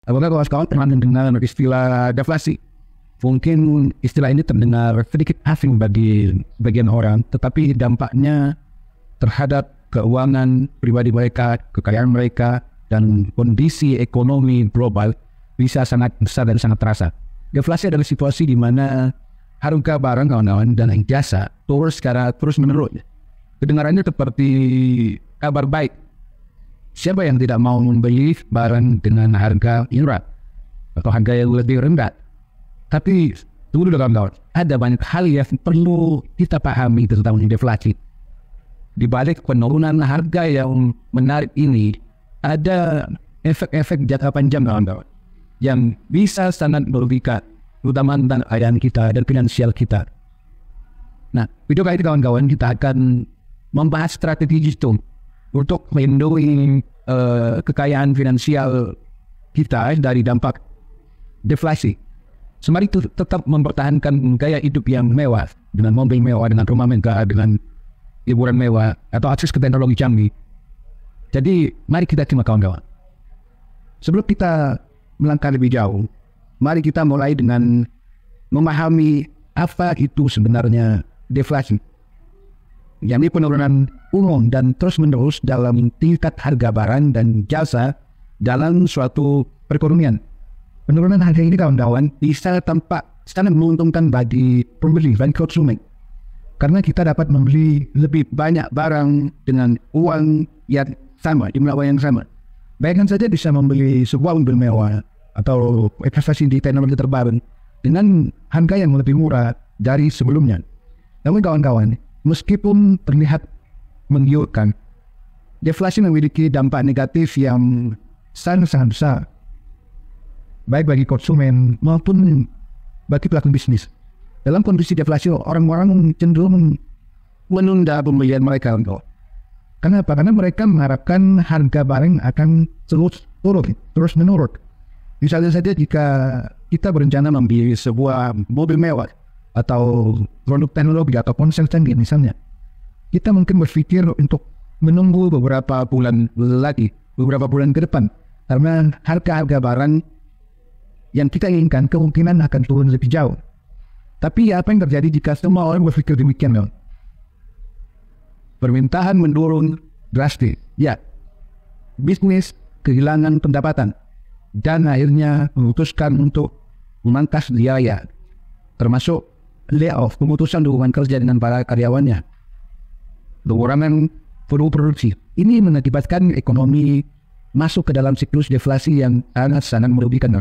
Apakah kawan-kawan pernah mendengar istilah deflasi? Mungkin istilah ini terdengar sedikit asing bagi sebagian orang, tetapi dampaknya terhadap keuangan pribadi mereka, kekayaan mereka, dan kondisi ekonomi global bisa sangat besar dan sangat terasa. Deflasi adalah situasi di mana harga barang kawan-kawan dan jasa turun secara terus-menerus. Kedengarannya seperti kabar baik. Siapa yang tidak mau membeli barang dengan harga murah atau harga yang lebih rendah? Tapi tunggu dulu kawan-kawan, ada banyak hal yang perlu kita pahami tentang deflasi. Di balik penurunan harga yang menarik ini, ada efek-efek jangka panjang kawan-kawan yang bisa sangat merugikan, terutama tentang keadaan kita dan finansial kita. Nah, video kali ini kawan-kawan kita akan membahas strategi itu untuk melindungi kekayaan finansial kita dari dampak deflasi. Sembari itu tetap mempertahankan gaya hidup yang mewah, dengan mobil mewah, dengan rumah mewah, dengan hiburan mewah, atau akses ke teknologi canggih. Jadi, mari kita simak kawan-kawan. Sebelum kita melangkah lebih jauh, mari kita mulai dengan memahami apa itu sebenarnya deflasi. Yakni penurunan umum dan terus-menerus dalam tingkat harga barang dan jasa dalam suatu perekonomian. Penurunan harga ini kawan-kawan bisa tampak sangat menguntungkan bagi pembeli dan konsumen, karena kita dapat membeli lebih banyak barang dengan uang yang sama, jumlah uang yang sama. Bayangkan saja bisa membeli sebuah mobil mewah atau investasi di teknologi terbaru dengan harga yang lebih murah dari sebelumnya. Namun kawan-kawan, meskipun terlihat menggiurkan, deflasi memiliki dampak negatif yang sangat-sangat besar, baik bagi konsumen maupun bagi pelaku bisnis. Dalam kondisi deflasi, orang-orang cenderung menunda pembelian mereka. Kenapa? Karena mereka mengharapkan harga barang akan terus menurun. Misalnya saja jika kita berencana membeli sebuah mobil mewah atau produk teknologi atau ponsel canggih misalnya, kita mungkin berpikir untuk menunggu beberapa bulan lagi, beberapa bulan ke depan, karena harga-harga barang yang kita inginkan kemungkinan akan turun lebih jauh. Tapi apa yang terjadi jika semua orang berpikir demikian? Permintaan menurun drastis. Ya, bisnis kehilangan pendapatan dan akhirnya memutuskan untuk memangkas biaya, termasuk layoff, pemutusan hubungan kerja dengan para karyawannya, pengurangan produksi. Ini mengakibatkan ekonomi masuk ke dalam siklus deflasi yang sangat merugikan.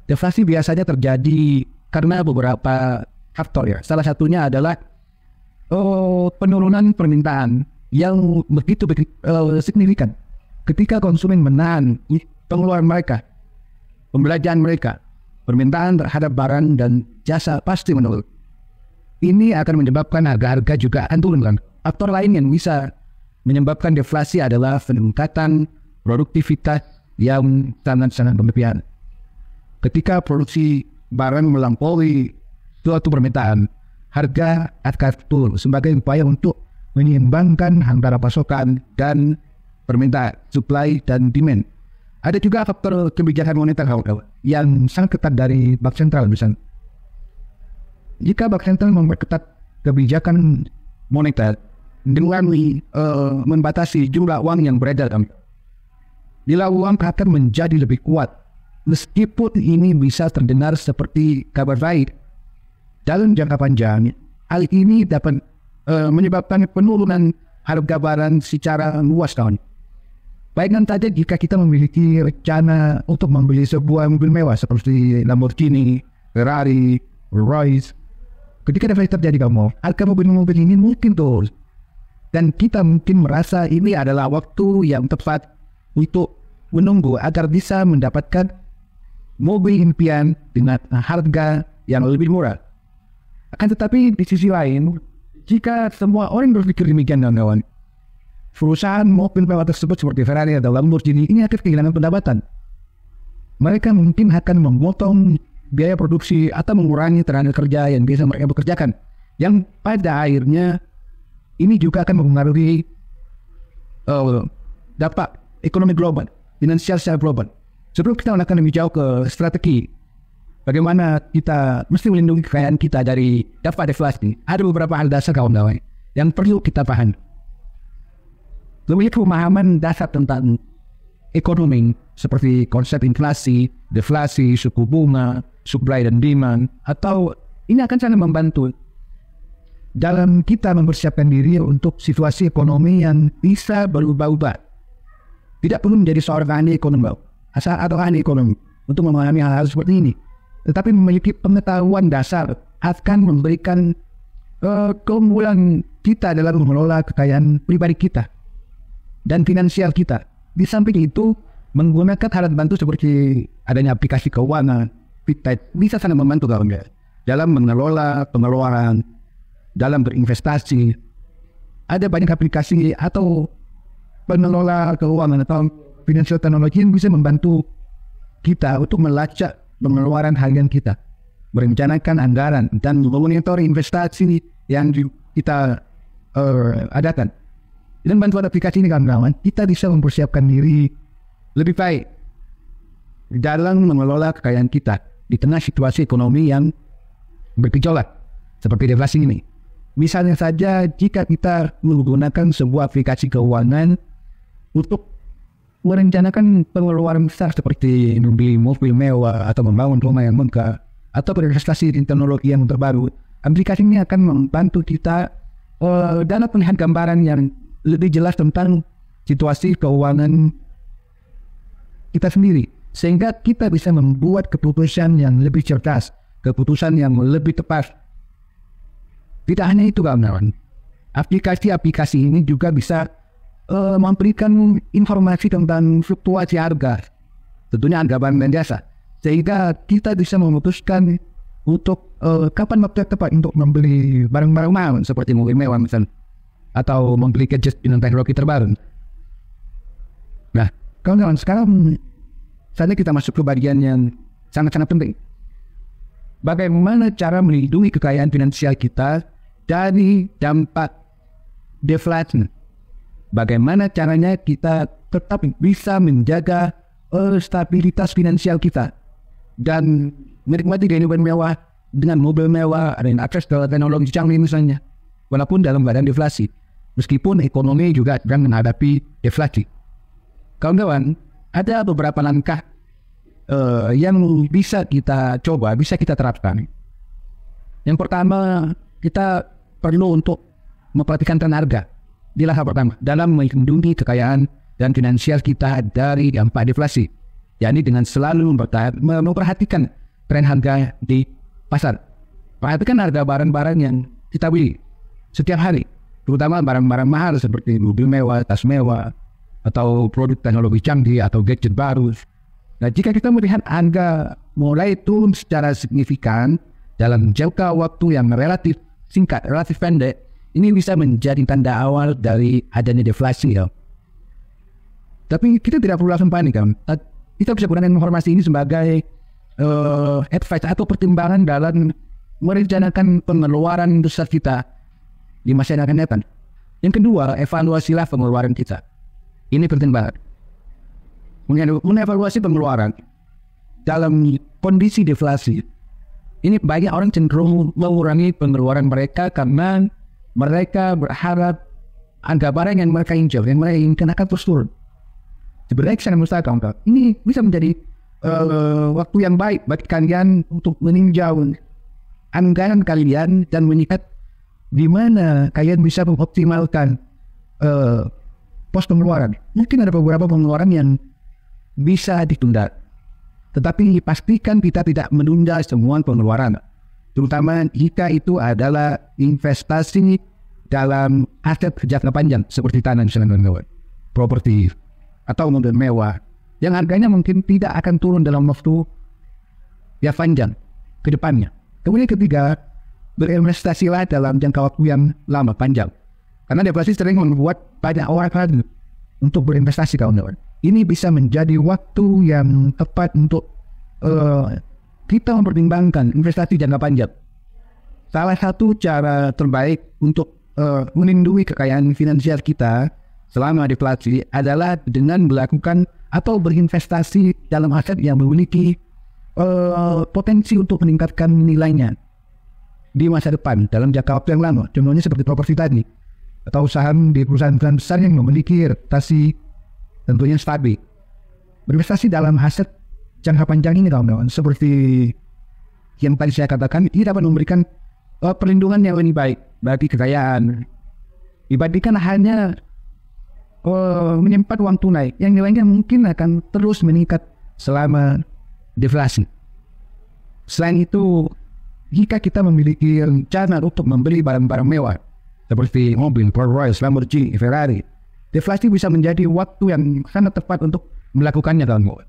Deflasi biasanya terjadi karena beberapa faktor ya. Salah satunya adalah penurunan permintaan yang begitu signifikan. Ketika konsumen menahan pengeluaran mereka, pembelanjaan mereka, permintaan terhadap barang dan jasa pasti menurun. Ini akan menyebabkan harga-harga juga akan turun. Faktor lain yang bisa menyebabkan deflasi adalah peningkatan produktivitas yang sangat-sangat berlebihan. Ketika produksi barang melampaui suatu permintaan, harga akan turun sebagai upaya untuk menyeimbangkan antara pasokan dan permintaan, supply dan demand. Ada juga faktor kebijakan moneter yang sangat ketat dari Bank Sentral misalnya. Jika Bank Sentral memperketat kebijakan moneter dengan membatasi jumlah uang yang beredar, nilai uang akan menjadi lebih kuat. Meskipun ini bisa terdengar seperti kabar baik, dalam jangka panjang, hal ini dapat menyebabkan penurunan harga barang secara luas kawan. Bayangkan saja jika kita memiliki rencana untuk membeli sebuah mobil mewah seperti Lamborghini, Ferrari, Rolls. Ketika deflasi terjadi harga mobil-mobil ini mungkin turun. Dan kita mungkin merasa ini adalah waktu yang tepat untuk menunggu agar bisa mendapatkan mobil impian dengan harga yang lebih murah. Akan tetapi di sisi lain, jika semua orang berpikir demikian kawan-kawan, perusahaan mobil mewah tersebut seperti Ferrari atau Lamborghini ini akan kehilangan pendapatan. Mereka mungkin akan memotong biaya produksi atau mengurangi tenaga kerja yang biasa mereka bekerjakan, yang pada akhirnya ini juga akan mempengaruhi dampak ekonomi global, finansial secara global. Sebelum kita akan lebih jauh ke strategi, bagaimana kita mesti melindungi kekayaan kita dari dampak deflasi, ada beberapa hal dasar kawan-kawan yang perlu kita pahami. Memiliki pemahaman dasar tentang ekonomi seperti konsep inflasi, deflasi, suku bunga, supply dan demand, atau ini akan sangat membantu dalam kita mempersiapkan diri untuk situasi ekonomi yang bisa berubah-ubah. Tidak perlu menjadi seorang ahli ekonomi atau ahli ekonomi untuk memahami hal-hal seperti ini, tetapi memiliki pengetahuan dasar akan memberikan keunggulan kita dalam mengelola kekayaan pribadi kita dan finansial kita. Di samping itu, menggunakan alat bantu seperti adanya aplikasi keuangan, bisa sangat membantu kawan dalam mengelola pengeluaran, dalam berinvestasi. Ada banyak aplikasi atau pengelola keuangan atau financial technology yang bisa membantu kita untuk melacak pengeluaran harian kita, merencanakan anggaran, dan memonitor investasi yang kita adakan. Dan bantuan aplikasi ini kawan-kawan, kita bisa mempersiapkan diri lebih baik dalam mengelola kekayaan kita di tengah situasi ekonomi yang bergejolak seperti deflasi ini. Misalnya saja jika kita menggunakan sebuah aplikasi keuangan untuk merencanakan pengeluaran besar seperti membeli mobil mewah atau membangun rumah yang megah atau berinvestasi di teknologi yang terbaru, aplikasi ini akan membantu kita dalam melihat gambaran yang lebih jelas tentang situasi keuangan kita sendiri, sehingga kita bisa membuat keputusan yang lebih cerdas, keputusan yang lebih tepat. Tidak hanya itu kawan-kawan, aplikasi-aplikasi ini juga bisa memberikan informasi tentang fluktuasi harga, tentunya harga barang dan jasa, sehingga kita bisa memutuskan untuk kapan waktu yang tepat untuk membeli barang-barang mahal seperti mobil mewah misalnya, atau membeli gadget dengan teknologi terbaru. Nah, kawan-kawan, sekarang saatnya kita masuk ke bagian yang sangat-sangat penting. Bagaimana cara melindungi kekayaan finansial kita dari dampak deflasi? Bagaimana caranya kita tetap bisa menjaga stabilitas finansial kita dan menikmati kehidupan mewah dengan mobil mewah dan akses ke teknologi canggih misalnya, walaupun dalam keadaan deflasi, meskipun ekonomi juga sedang menghadapi deflasi. Kawan-kawan, ada beberapa langkah yang bisa kita coba, bisa kita terapkan. Yang pertama, kita perlu untuk memperhatikan harga di langkah pertama dalam melindungi kekayaan dan finansial kita dari dampak deflasi, yakni dengan selalu memperhatikan tren harga di pasar. Perhatikan harga barang-barang yang kita beli setiap hari, terutama barang-barang mahal seperti mobil mewah, tas mewah, atau produk teknologi canggih atau gadget baru. Nah, jika kita melihat harga mulai turun secara signifikan dalam jangka waktu yang relatif singkat, relatif pendek, ini bisa menjadi tanda awal dari adanya deflasi ya. Tapi kita tidak perlu langsung panik kan. Kita bisa gunakan informasi ini sebagai advice atau pertimbangan dalam merencanakan pengeluaran besar kita di masa yang akan datang. Yang kedua, evaluasilah pengeluaran kita. Ini penting banget. Mengevaluasi pengeluaran dalam kondisi deflasi. Ini banyak orang cenderung mengurangi pengeluaran mereka karena mereka berharap harga barang yang mereka incar, yang mereka inginkan akan terus turun. Sebenarnya sangat mustahil. Ini bisa menjadi waktu yang baik bagi kalian untuk meninjau anggaran kalian dan melihat di mana kalian bisa mengoptimalkan pos pengeluaran. Mungkin ada beberapa pengeluaran yang bisa ditunda, tetapi pastikan kita tidak menunda semua pengeluaran, terutama jika itu adalah investasi dalam aset jangka panjang seperti tanah misalnya, properti atau mobil mewah yang harganya mungkin tidak akan turun dalam waktu yang panjang ke depannya. Kemudian ketiga, berinvestasilah dalam jangka waktu yang lama panjang, karena deflasi sering membuat banyak orang untuk berinvestasi kawan-kawan. Ini bisa menjadi waktu yang tepat untuk kita mempertimbangkan investasi jangka panjang. Salah satu cara terbaik untuk melindungi kekayaan finansial kita selama deflasi adalah dengan melakukan atau berinvestasi dalam aset yang memiliki potensi untuk meningkatkan nilainya di masa depan dalam jangka waktu yang lama. Contohnya seperti properti tadi, atau saham di perusahaan-perusahaan besar yang memiliki reputasi tentunya stabil. Berinvestasi dalam aset jangka panjang ini kawan-kawan, seperti yang tadi saya katakan, ini dapat memberikan perlindungan yang lebih baik bagi kekayaan dibandingkan hanya menyimpan uang tunai yang nilainya mungkin akan terus meningkat selama deflasi. Selain itu, jika kita memiliki rencana untuk membeli barang-barang mewah seperti mobil, Rolls-Royce, Lamborghini, Ferrari, deflasi bisa menjadi waktu yang sangat tepat untuk melakukannya kawan-kawan.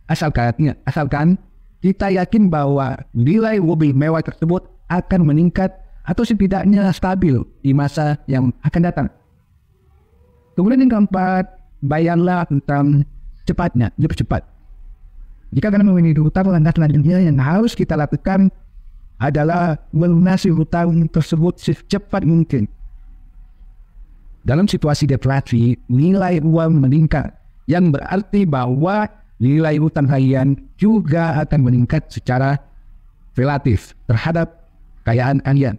Asalkan kita yakin bahwa nilai mobil mewah tersebut akan meningkat atau setidaknya stabil di masa yang akan datang. Kemudian yang keempat, bayarlah tentang cepatnya, lebih cepat. Jika kalian memiliki hutang, langkah selanjutnya yang harus kita lakukan adalah melunasi hutang tersebut secepat mungkin. Dalam situasi deflasi, nilai uang meningkat, yang berarti bahwa nilai hutang kalian juga akan meningkat secara relatif terhadap kekayaan kalian.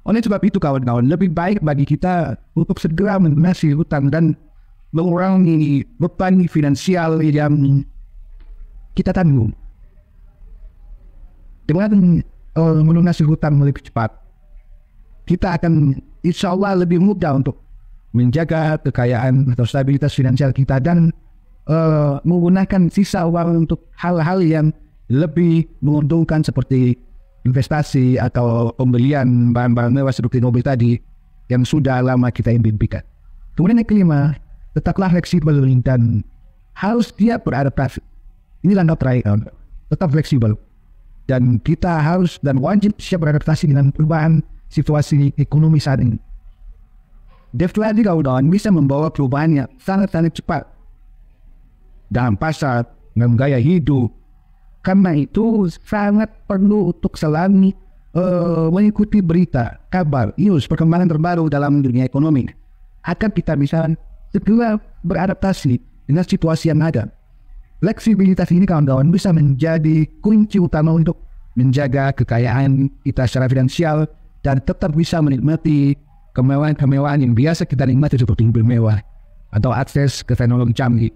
Oleh sebab itu kawan-kawan, lebih baik bagi kita untuk segera melunasi hutang dan mengurangi beban finansial yang kita tanggung. Dengan melunasi hutang lebih cepat, kita akan insya Allah lebih mudah untuk menjaga kekayaan atau stabilitas finansial kita dan menggunakan sisa uang untuk hal-hal yang lebih menguntungkan seperti investasi atau pembelian bahan-bahan mewah seperti mobil tadi yang sudah lama kita impikan. Kemudian yang kelima, tetaplah fleksibel dan harus siap beradaptasi. Ini langkah terakhir, tetap fleksibel. Dan kita harus dan wajib siap beradaptasi dengan perubahan situasi ekonomi saat ini. Deflasi kawan-kawan bisa membawa perubahan yang sangat-sangat cepat dalam pasar, dalam gaya hidup. Karena itu sangat perlu untuk selalu mengikuti berita, kabar, news, perkembangan terbaru dalam dunia ekonomi agar kita bisa segera beradaptasi dengan situasi yang ada. Fleksibilitas ini kawan-kawan bisa menjadi kunci utama untuk menjaga kekayaan kita secara finansial dan tetap bisa menikmati kemewahan-kemewahan yang biasa kita nikmati seperti mobil mewah atau akses ke teknologi canggih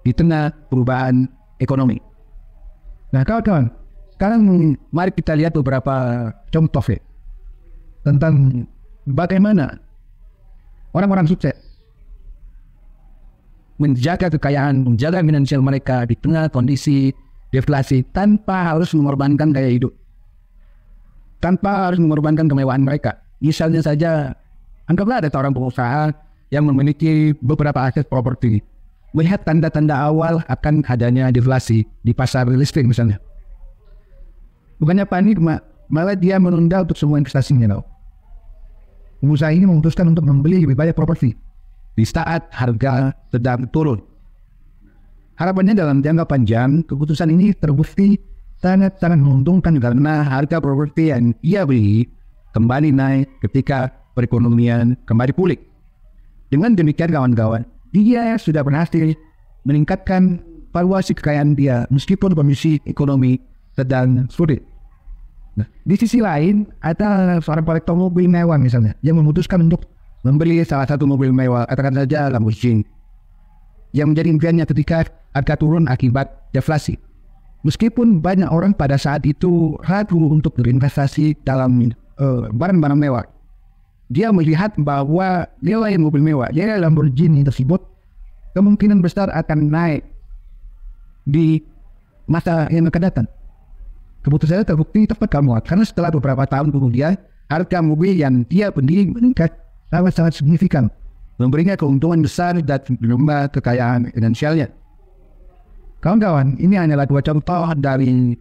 di tengah perubahan ekonomi. Nah kawan-kawan, sekarang mari kita lihat beberapa contoh tentang bagaimana orang-orang sukses menjaga kekayaan, menjaga finansial mereka di tengah kondisi deflasi tanpa harus mengorbankan gaya hidup, tanpa harus mengorbankan kemewahan mereka. Misalnya saja, anggaplah ada seorang pengusaha yang memiliki beberapa aset properti, melihat tanda-tanda awal akan adanya deflasi di pasar real estate misalnya. Bukannya panik, malah dia menunda untuk semua investasinya. Pengusaha ini memutuskan untuk membeli lebih banyak properti di saat harga sedang turun. Harapannya dalam jangka panjang, keputusan ini terbukti sangat-sangat menguntungkan karena harga properti yang ia beli kembali naik ketika perekonomian kembali pulih. Dengan demikian kawan-kawan, dia sudah berhasil meningkatkan valuasi kekayaan dia meskipun kondisi ekonomi sedang sulit. Nah, di sisi lain, ada seorang kolektor mobil mewah misalnya yang memutuskan untuk membeli salah satu mobil mewah, katakan saja Lamborghini, yang menjadi impiannya ketika harga turun akibat deflasi. Meskipun banyak orang pada saat itu ragu untuk berinvestasi dalam barang-barang mewah, dia melihat bahwa nilai mobil mewah, nilai Lamborghini tersebut kemungkinan besar akan naik di masa yang akan datang. Keputusannya terbukti tepat kawan, karena setelah beberapa tahun kemudian harga mobil yang dia beli meningkat sangat-sangat signifikan, memberinya keuntungan besar dan menambah kekayaan finansialnya. Kawan-kawan, ini hanyalah dua contoh dari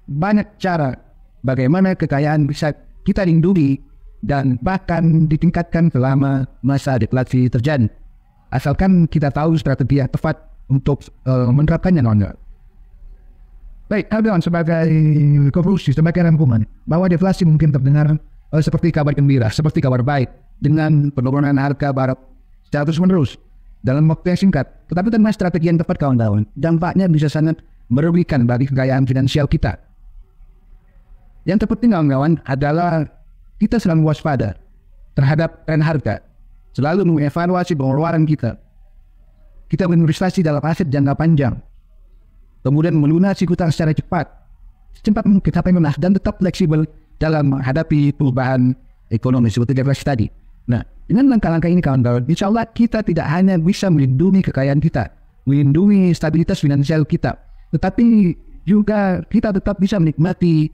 banyak cara bagaimana kekayaan bisa kita lindungi dan bahkan ditingkatkan selama masa deflasi terjadi. Asalkan kita tahu strategi yang tepat untuk menerapkannya, kawan-kawan. Baik, kawan-kawan, sebagai konklusi, sebagai rangkuman, bahwa deflasi mungkin terdengar seperti kabar gembira, seperti kabar baik, dengan penurunan harga barang secara terus-menerus. dalam waktu yang singkat. Tetapi tanpa strategi yang tepat kawan-kawan, dampaknya bisa sangat merugikan bagi kekayaan finansial kita. Yang terpenting kawan-kawan adalah kita selalu waspada terhadap tren harga, selalu mengevaluasi pengeluaran kita. Kita berinvestasi dalam aset jangka panjang, kemudian melunasi hutang secara cepat, secepat mungkin sampai lunas, dan tetap fleksibel dalam menghadapi perubahan ekonomi seperti deflasi tadi. Nah, dengan langkah-langkah ini kawan-kawan, insya Allah kita tidak hanya bisa melindungi kekayaan kita, melindungi stabilitas finansial kita, tetapi juga kita tetap bisa menikmati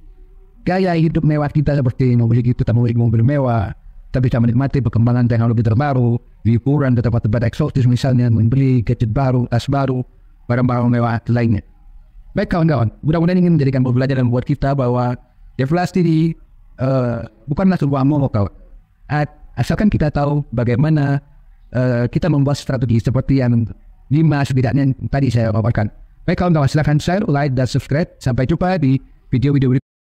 gaya hidup mewah kita seperti memiliki mobil mewah. Kita bisa menikmati perkembangan teknologi terbaru, liburan ke tempat-tempat eksotis misalnya, membeli gadget baru, tas baru, barang-barang mewah lainnya. Baik kawan-kawan, mudah-mudahan ini menjadikan pembelajaran buat kita bahwa deflasi bukanlah sebuah momok kawan. Asalkan kita tahu bagaimana kita membuat strategi seperti yang 5 setidaknya tadi saya paparkan. Baik kawan-kawan, silahkan share, like, dan subscribe. Sampai jumpa di video-video berikutnya.